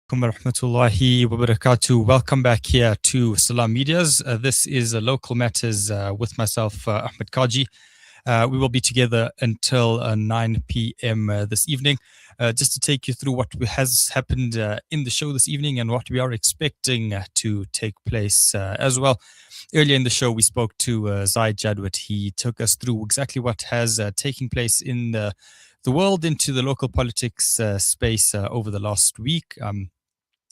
Warahmatullahi wabarakatuh. Welcome back here to Salam Medias. This is Local Matters with myself, Ahmed Kaji. We will be together until 9 p.m. This evening, just to take you through what has happened in the show this evening and what we are expecting to take place as well. Earlier in the show, we spoke to Zaid Jadwat. He took us through exactly what has taken place in the world, into the local politics space over the last week.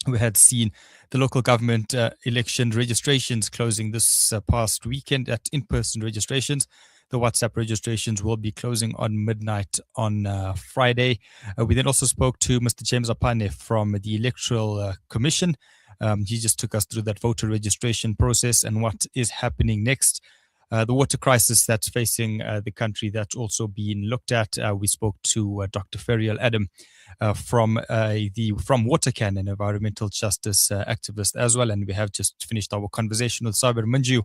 We had seen the local government election registrations closing this past weekend at in-person registrations. The WhatsApp registrations will be closing on midnight on Friday. We then also spoke to Mr. James Apane from the Electoral Commission. He just took us through that voter registration process and what is happening next. The water crisis that's facing the country, that's also being looked at. We spoke to Dr. Ferial Adam from Watercan, an environmental justice activist as well. And we have just finished our conversation with Saber Manju,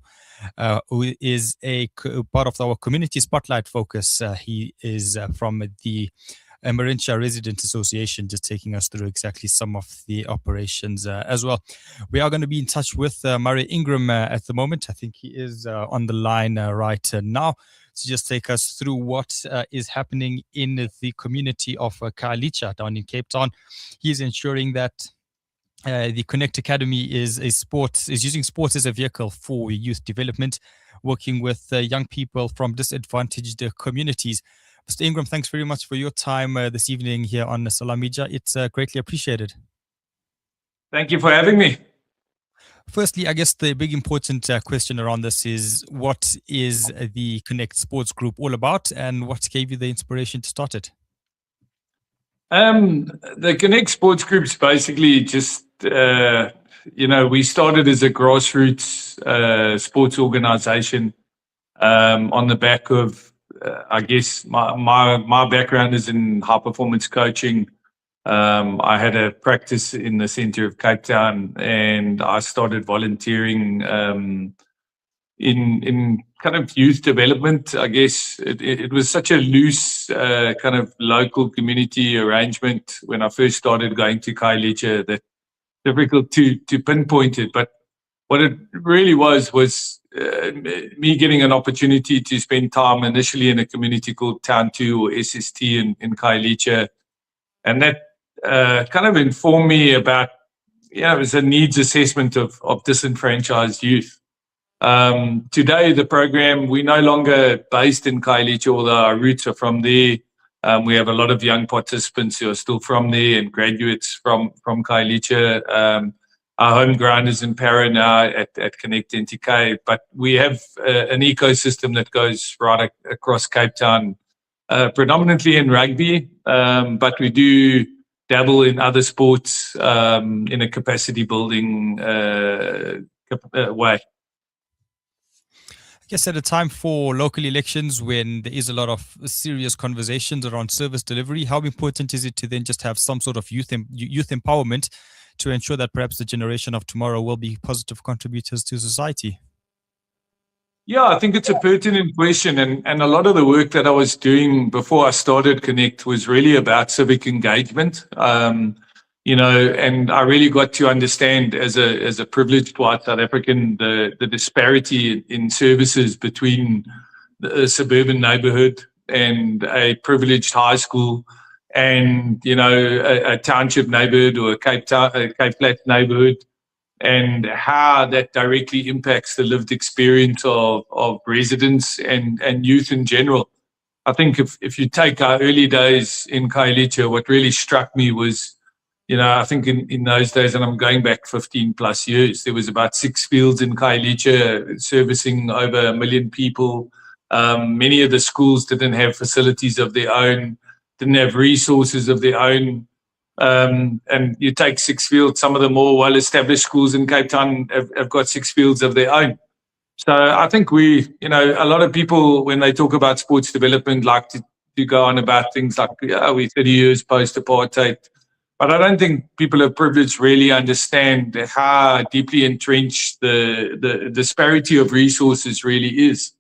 who is a part of our community spotlight focus. He is from the Marincha Resident Association, just taking us through exactly some of the operations as well. We are going to be in touch with Murray Ingram at the moment. I think he is on the line right now to just take us through what is happening in the community of Khayelitsha down in Cape Town. He is ensuring that the Connect Academy is using sports as a vehicle for youth development, working with young people from disadvantaged communities. Mr. Ingram, thanks very much for your time this evening here on Salam Media. It's greatly appreciated. Thank you for having me. Firstly, I guess the big important question around this is, what is the Connect Sports Group all about, and what gave you the inspiration to start it? The Connect Sports Group's basically just, we started as a grassroots sports organization on the back of, I guess, my background is in high performance coaching. I had a practice in the center of Cape Town, and I started volunteering in kind of youth development. I guess it was such a loose kind of local community arrangement when I first started going to Khayelitsha that difficult to pinpoint it. But what it really was me getting an opportunity to spend time initially in a community called Town 2 or SST in Khayelitsha. And that kind of informed me about, it was a needs assessment of disenfranchised youth. Today, the program, we're no longer based in Khayelitsha, although our roots are from there. We have a lot of young participants who are still from there and graduates from Khayelitsha. Our home ground is in Para now at Connect NTK, but we have an ecosystem that goes right across Cape Town, predominantly in rugby, but we do dabble in other sports in a capacity building way. I guess at a time for local elections, when there is a lot of serious conversations around service delivery, how important is it to then just have some sort of youth empowerment to ensure that perhaps the generation of tomorrow will be positive contributors to society? Yeah, I think it's a pertinent question. And a lot of the work that I was doing before I started Connect was really about civic engagement. And I really got to understand as a privileged white South African, the disparity in services between a suburban neighborhood and a privileged high school, and a township neighborhood or a Cape Flat neighborhood, and how that directly impacts the lived experience of residents and youth in general. I think if you take our early days in Khayelitsha, what really struck me was, I think in those days, and I'm going back 15 plus years, there was about 6 fields in Khayelitsha servicing over 1 million people. Many of the schools didn't have facilities of their own, didn't have resources of their own. And you take 6 fields, some of the more well-established schools in Cape Town have got 6 fields of their own. So I think a lot of people, when they talk about sports development, like to go on about things like, we're 30 years post-apartheid. But I don't think people of privilege really understand how deeply entrenched the disparity of resources really is.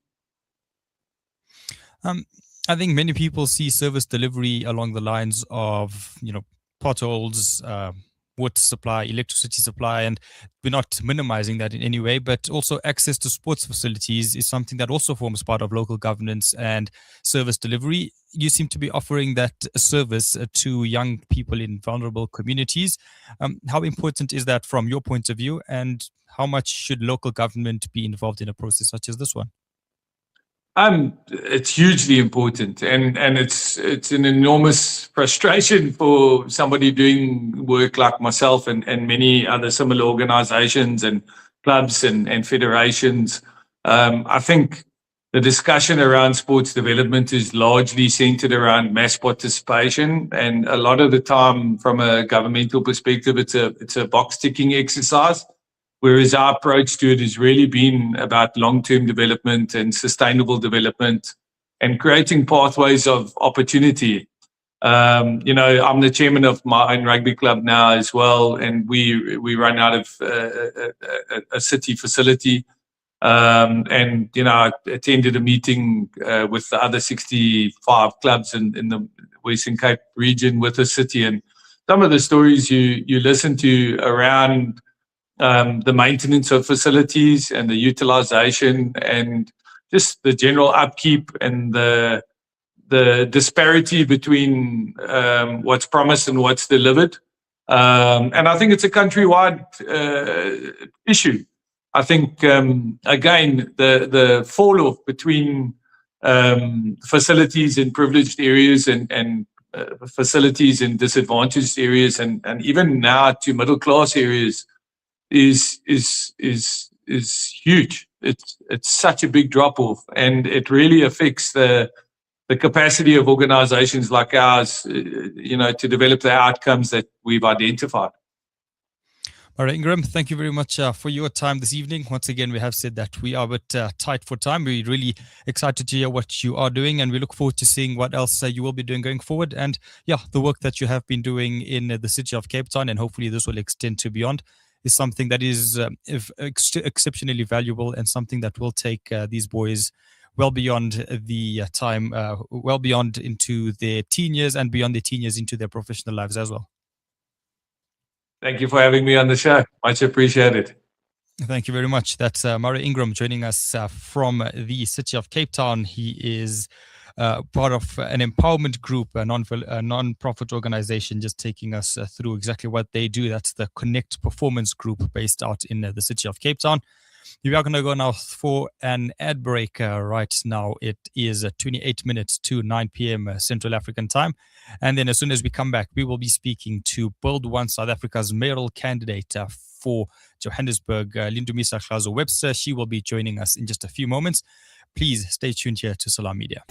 I think many people see service delivery along the lines of, potholes, water supply, electricity supply, and we're not minimizing that in any way, but also access to sports facilities is something that also forms part of local governance and service delivery. You seem to be offering that service to young people in vulnerable communities. How important is that from your point of view, and how much should local government be involved in a process such as this one? It's hugely important, and it's an enormous frustration for somebody doing work like myself and many other similar organizations and clubs and federations. I think the discussion around sports development is largely centered around mass participation, and a lot of the time, from a governmental perspective, it's a box ticking exercise. Whereas our approach to it has really been about long-term development and sustainable development and creating pathways of opportunity. I'm the chairman of my own rugby club now as well, and we run out of a city facility. I attended a meeting with the other 65 clubs in the Western Cape region with the city, and some of the stories you listen to around the maintenance of facilities and the utilization and just the general upkeep and the disparity between what's promised and what's delivered. And I think it's a countrywide issue. I think, again, the fall off between facilities in privileged areas and facilities in disadvantaged areas and even now to middle class areas is huge. It's such a big drop off, and it really affects the capacity of organizations like ours, to develop the outcomes that we've identified. All right, Ingram, thank you very much for your time this evening. Once again, we have said that we are a bit tight for time. We're really excited to hear what you are doing, and we look forward to seeing what else you will be doing going forward. And the work that you have been doing in the city of Cape Town, and hopefully this will extend to beyond, is something that is exceptionally valuable and something that will take these boys well beyond the time, well beyond into their teen years and beyond their teen years into their professional lives as well. Thank you for having me on the show. Much appreciated. Thank you very much. That's Murray Ingram joining us from the city of Cape Town. He is part of an empowerment group, a non-profit organization, just taking us through exactly what they do. That's the Connect Performance Group based out in the city of Cape Town. We are going to go now for an ad break right now. It is 28 minutes to 9 p.m. Central African time. And then as soon as we come back, we will be speaking to Build One South Africa's mayoral candidate for Johannesburg, Lindumisa Hlazo-Webster. She will be joining us in just a few moments. Please stay tuned here to Salam Media.